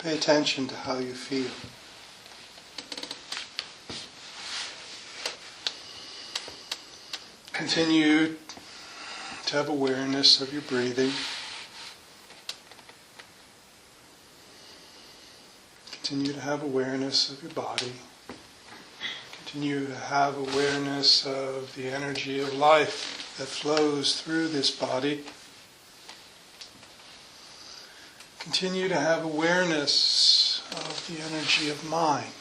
Pay attention to how you feel. Continue to have awareness of your breathing. Continue to have awareness of your body. Continue to have awareness of the energy of life that flows through this body. Continue to have awareness of the energy of mind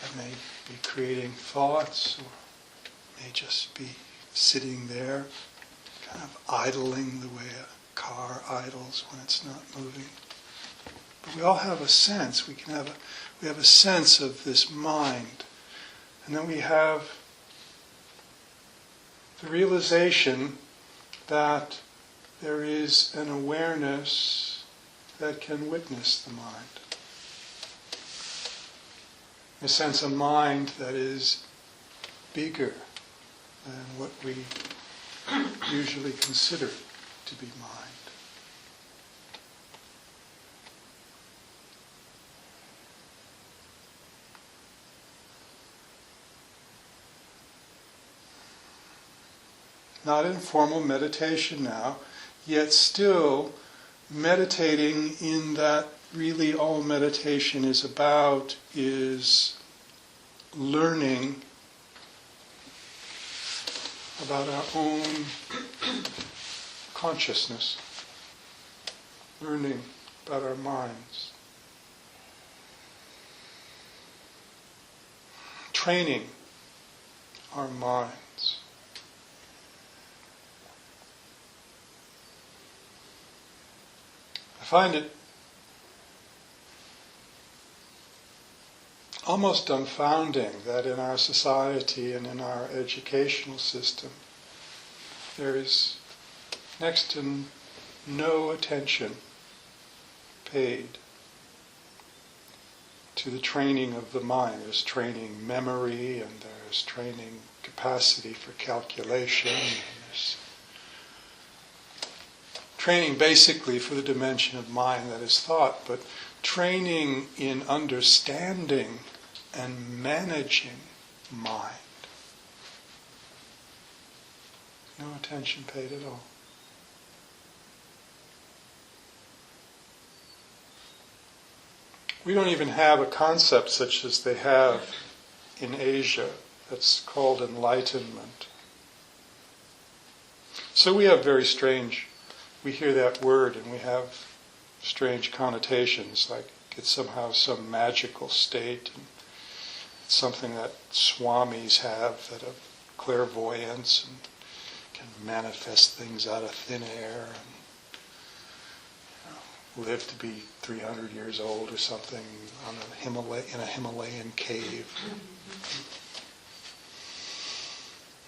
that may be creating thoughts or may just be sitting there, kind of idling the way a car idles when it's not moving. But we all have a sense. We have a sense of this mind, and then we have the realization that there is an awareness that can witness the mind. A sense of mind that is bigger than what we usually consider to be mind. Not in formal meditation now, yet still meditating in that really all meditation is about is learning about our own consciousness, learning about our minds, training our minds. I find it almost dumbfounding that in our society and in our educational system there is next to no attention paid to the training of the mind. There's training memory and there's training capacity for calculation and there's training basically for the dimension of mind that is thought, but training in understanding and managing mind. No attention paid at all. We don't even have a concept such as they have in Asia that's called enlightenment. So we have we hear that word and we have strange connotations, like it's somehow some magical state, and it's something that swamis have, that of clairvoyance, and can manifest things out of thin air, and live to be 300 years old or something on in a Himalayan cave.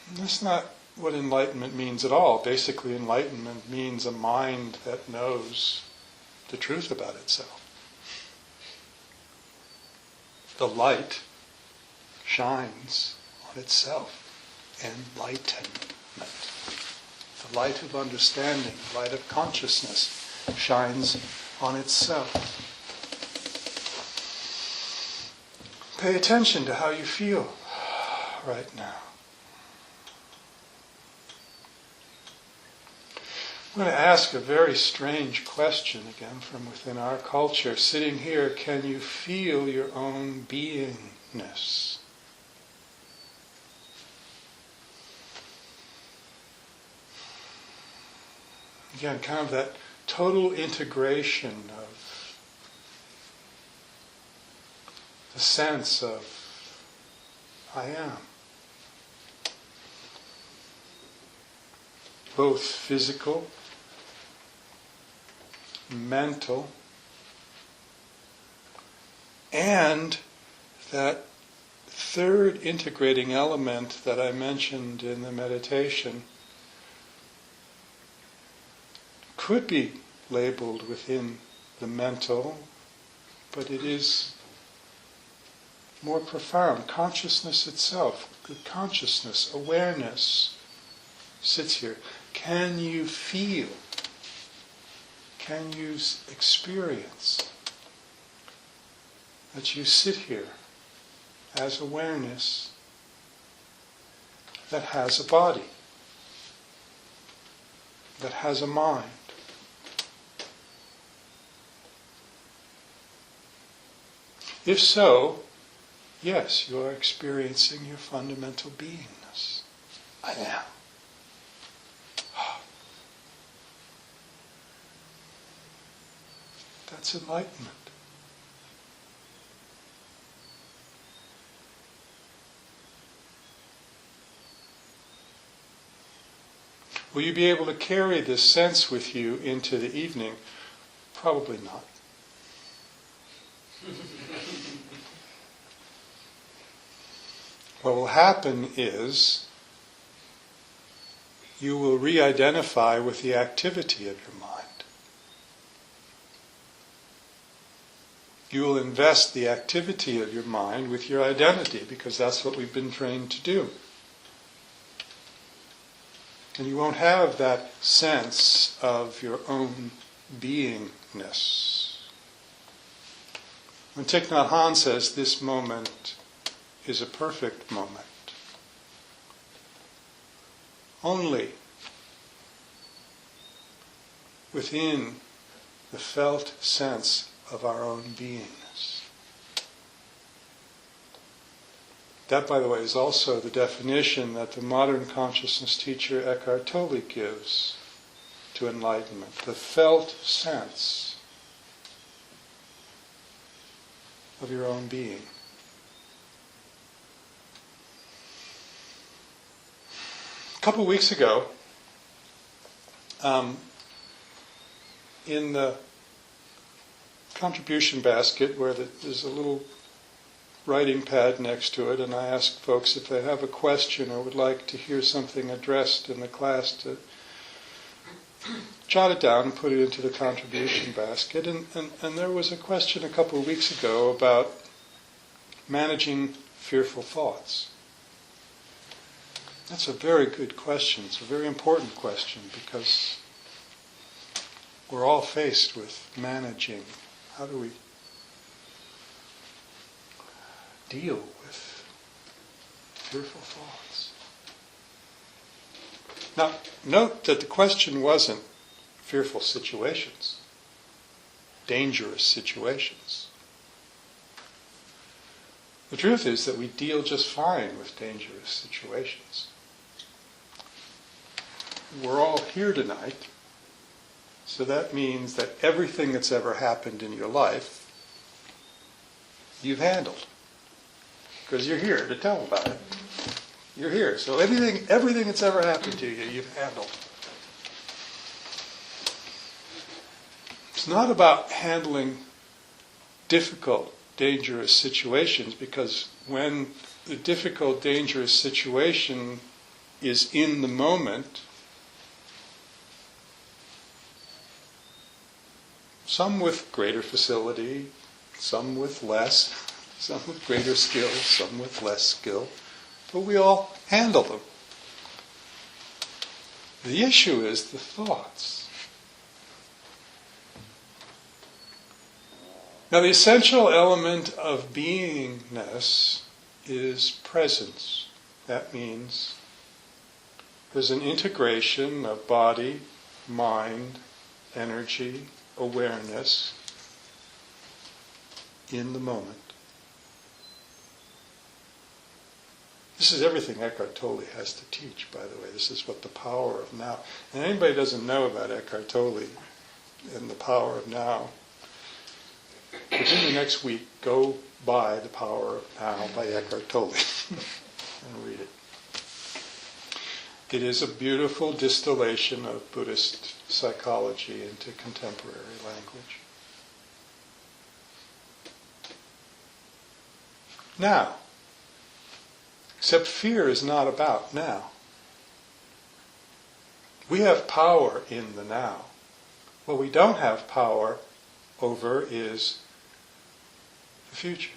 And that's not what enlightenment means at all. Basically, enlightenment means a mind that knows the truth about itself. The light shines on itself. Enlightenment. The light of understanding, the light of consciousness shines on itself. Pay attention to how you feel right now. I'm going to ask a very strange question again from within our culture. Sitting here, can you feel your own beingness? Again, kind of that total integration of the sense of I am. Both physical, mental, and that third integrating element that I mentioned in the meditation could be labeled within the mental, but it is more profound. Consciousness itself, good consciousness, awareness sits here. Can you feel can you experience that you sit here as awareness that has a body, that has a mind. If so, yes, you are experiencing your fundamental beingness. I am. That's enlightenment. Will you be able to carry this sense with you into the evening? Probably not. What will happen is you will re-identify with the activity of your mind. You will invest the activity of your mind with your identity, because that's what we've been trained to do. And you won't have that sense of your own beingness. When Thich Nhat Hanh says this moment is a perfect moment, only within the felt sense of our own beingness. That, by the way, is also the definition that the modern consciousness teacher Eckhart Tolle gives to enlightenment. The felt sense of your own being. A couple of weeks ago, in the contribution basket where there's a little writing pad next to it, and I ask folks if they have a question or would like to hear something addressed in the class to jot it down and put it into the contribution basket. And there was a question a couple of weeks ago about managing fearful thoughts. That's a very good question. It's a very important question, because we're all faced with managing. How do we deal with fearful thoughts? Now, note that the question wasn't fearful situations, dangerous situations. The truth is that we deal just fine with dangerous situations. We're all here tonight, so that means that everything that's ever happened in your life, you've handled. Because you're here to tell about it. You're here. So everything that's ever happened to you, you've handled. It's not about handling difficult, dangerous situations, because when the difficult, dangerous situation is in the moment, some with greater facility, some with less, some with greater skill, some with less skill, but we all handle them. The issue is the thoughts. Now, the essential element of beingness is presence. That means there's an integration of body, mind, energy, awareness in the moment. This is everything Eckhart Tolle has to teach, by the way. This is what the power of now. And anybody who doesn't know about Eckhart Tolle and the power of now, within the next week, go buy The Power of Now by Eckhart Tolle and read it. It is a beautiful distillation of Buddhist psychology into contemporary language. Now, except fear is not about now. We have power in the now. What we don't have power over is the future.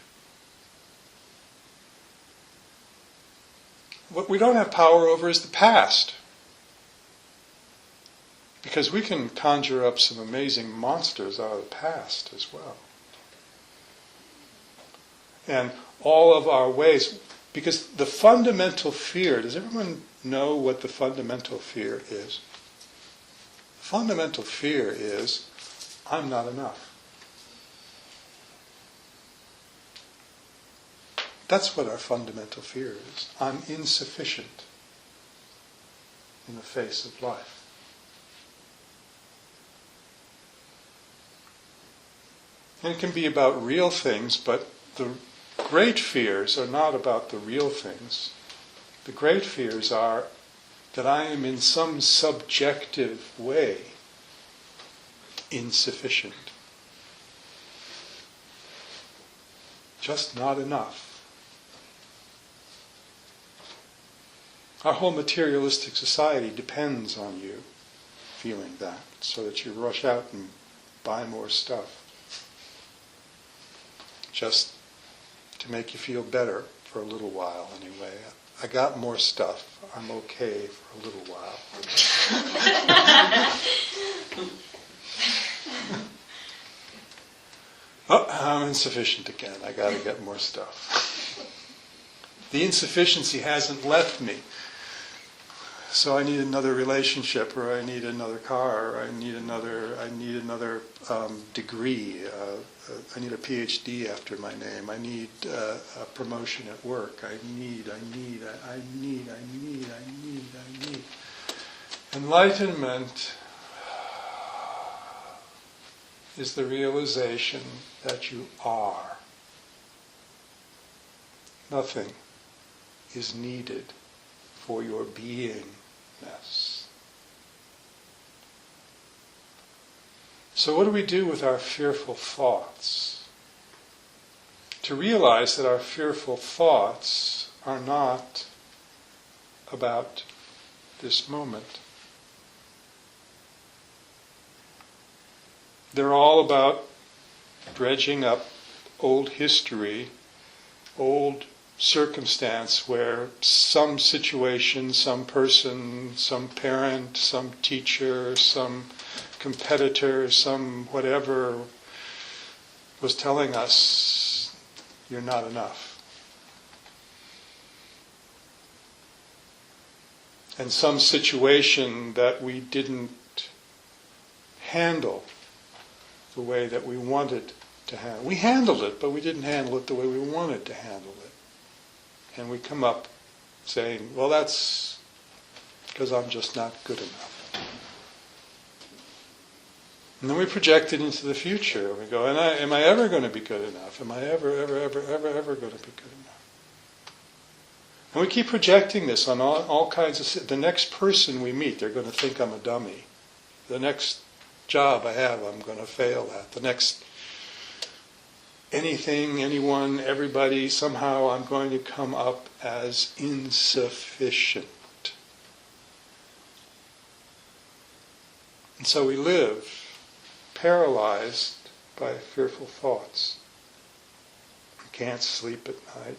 What we don't have power over is the past. Because we can conjure up some amazing monsters out of the past as well. And all of our ways, because the fundamental fear, does everyone know what the fundamental fear is? The fundamental fear is, I'm not enough. That's what our fundamental fear is. I'm insufficient in the face of life. And it can be about real things, but the great fears are not about the real things. The great fears are that I am in some subjective way insufficient. Just not enough. Our whole materialistic society depends on you feeling that, so that you rush out and buy more stuff. Just to make you feel better for a little while anyway. I got more stuff. I'm okay for a little while. Oh, I'm insufficient again. I got to get more stuff. The insufficiency hasn't left me. So I need another relationship, or I need another car, or I need another degree. I need a PhD after my name. I need a promotion at work. I need. Enlightenment is the realization that you are. Nothing is needed for your beingness. So what do we do with our fearful thoughts? To realize that our fearful thoughts are not about this moment. They're all about dredging up old history, old circumstance where some situation, some person, some parent, some teacher, some competitor, some whatever was telling us, you're not enough. And some situation that we didn't handle the way that we wanted to handle. We handled it, but we didn't handle it the way we wanted to handle it. And we come up saying, well, that's because I'm just not good enough. And then we project it into the future. And we go, am I ever going to be good enough? Am I ever going to be good enough? And we keep projecting this on all kinds of... The next person we meet, they're going to think I'm a dummy. The next job I have, I'm going to fail at. The next... anything, anyone, everybody, somehow I'm going to come up as insufficient. And so we live paralyzed by fearful thoughts. We can't sleep at night.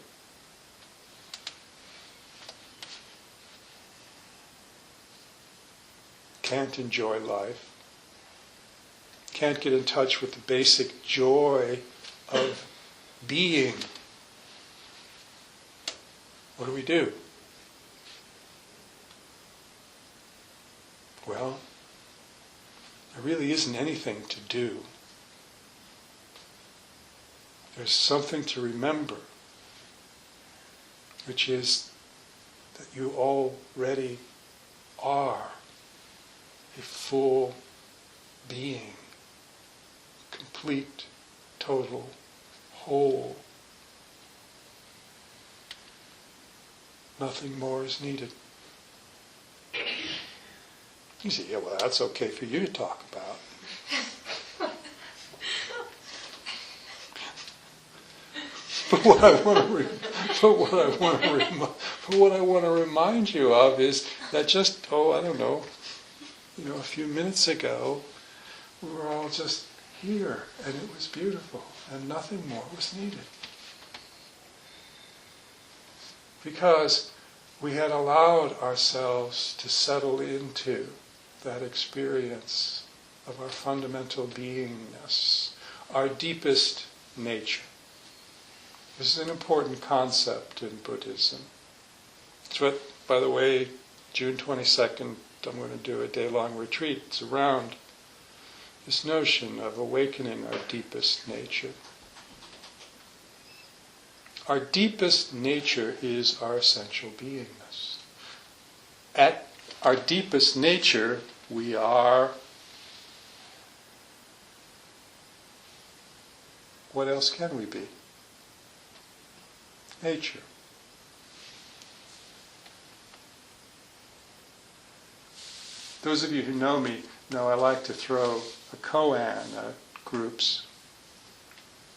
Can't enjoy life. Can't get in touch with the basic joy of being. What do? Well, there really isn't anything to do. There's something to remember, which is that you already are a full being, complete, total, whole. Nothing more is needed. You say, yeah, well, that's okay for you to talk about. But what I want to remind you of is that just, a few minutes ago, we were all just here, and it was beautiful, and nothing more was needed. Because we had allowed ourselves to settle into that experience of our fundamental beingness, our deepest nature. This is an important concept in Buddhism. It's what, by the way, June 22nd, I'm going to do a day-long retreat. It's around this notion of awakening our deepest nature. Our deepest nature is our essential beingness. At our deepest nature, we are... What else can we be? Nature. Those of you who know me know I like to throw a koan at groups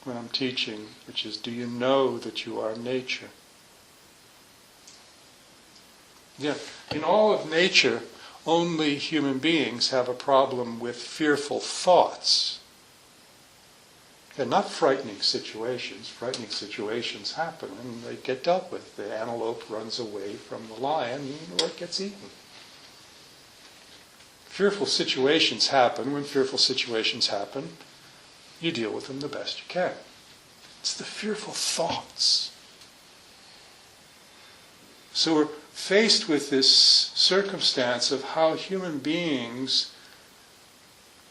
when I'm teaching, which is, do you know that you are nature? Yeah, in all of nature, only human beings have a problem with fearful thoughts. They're not frightening situations. Frightening situations happen and they get dealt with. The antelope runs away from the lion or it gets eaten. Fearful situations happen. When fearful situations happen, you deal with them the best you can. It's the fearful thoughts. So we're faced with this circumstance of how human beings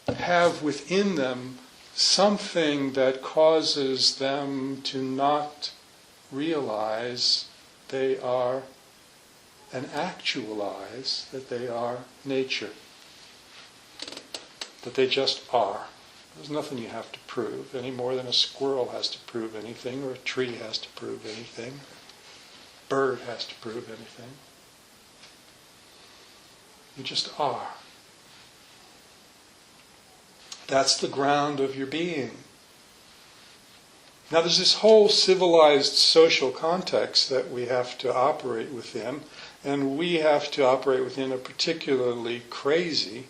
have within them something that causes them to not realize they are and actualize that they are nature. That they just are. There's nothing you have to prove, any more than a squirrel has to prove anything, or a tree has to prove anything, a bird has to prove anything. You just are. That's the ground of your being. Now there's this whole civilized social context that we have to operate within, and we have to operate within a particularly crazy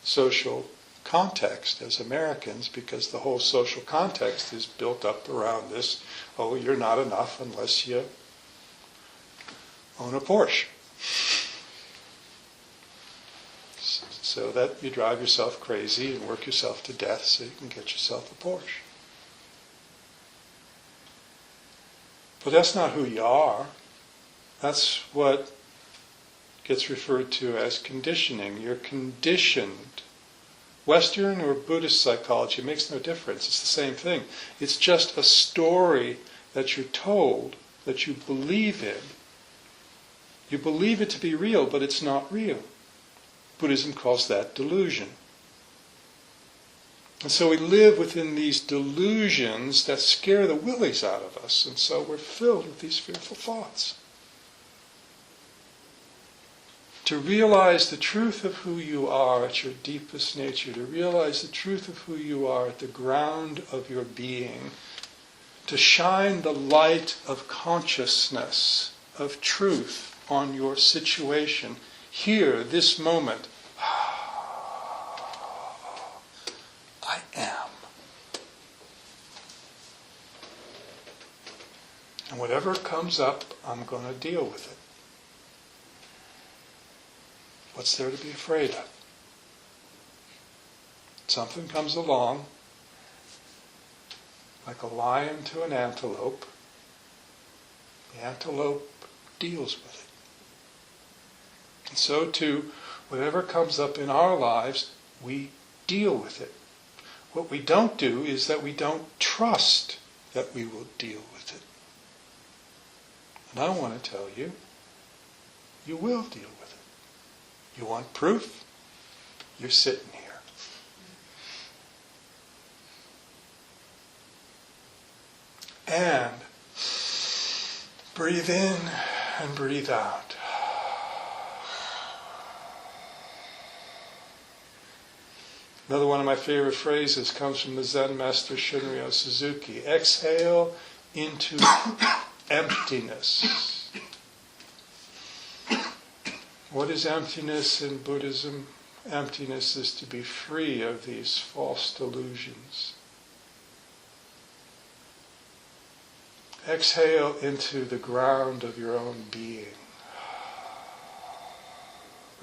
social context as Americans, because the whole social context is built up around this, oh, you're not enough unless you own a Porsche. So that you drive yourself crazy and work yourself to death so you can get yourself a Porsche. But that's not who you are. That's what gets referred to as conditioning. You're conditioned. Western or Buddhist psychology makes no difference. It's the same thing. It's just a story that you're told, that you believe in. You believe it to be real, but it's not real. Buddhism calls that delusion. And so we live within these delusions that scare the willies out of us, and so we're filled with these fearful thoughts. To realize the truth of who you are at your deepest nature, to realize the truth of who you are at the ground of your being, to shine the light of consciousness, of truth on your situation, here, this moment, I am. And whatever comes up, I'm going to deal with it. What's there to be afraid of? Something comes along, like a lion to an antelope. The antelope deals with it. And so too, whatever comes up in our lives, we deal with it. What we don't do is that we don't trust that we will deal with it. And I want to tell you, you will deal with it. You want proof? You're sitting here. And breathe in and breathe out. Another one of my favorite phrases comes from the Zen master Shunryo Suzuki. Exhale into emptiness. What is emptiness in Buddhism? Emptiness is to be free of these false delusions. Exhale into the ground of your own being,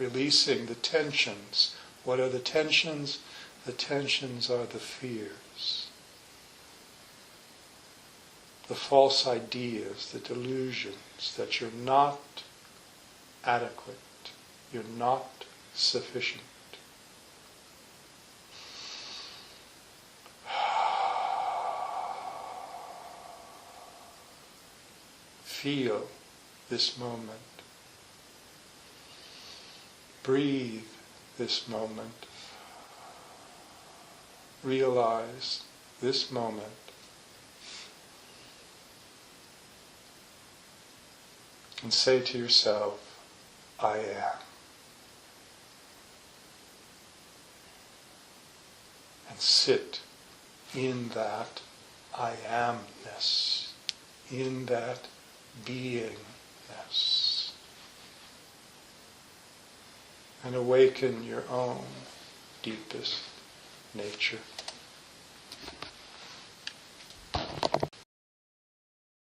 releasing the tensions. What are the tensions? The tensions are the fears, the false ideas, the delusions that you're not adequate, you're not sufficient. Feel this moment. Breathe this moment. Realize this moment. And say to yourself, I am. And sit in that I amness, in that beingness, and awaken your own deepest nature.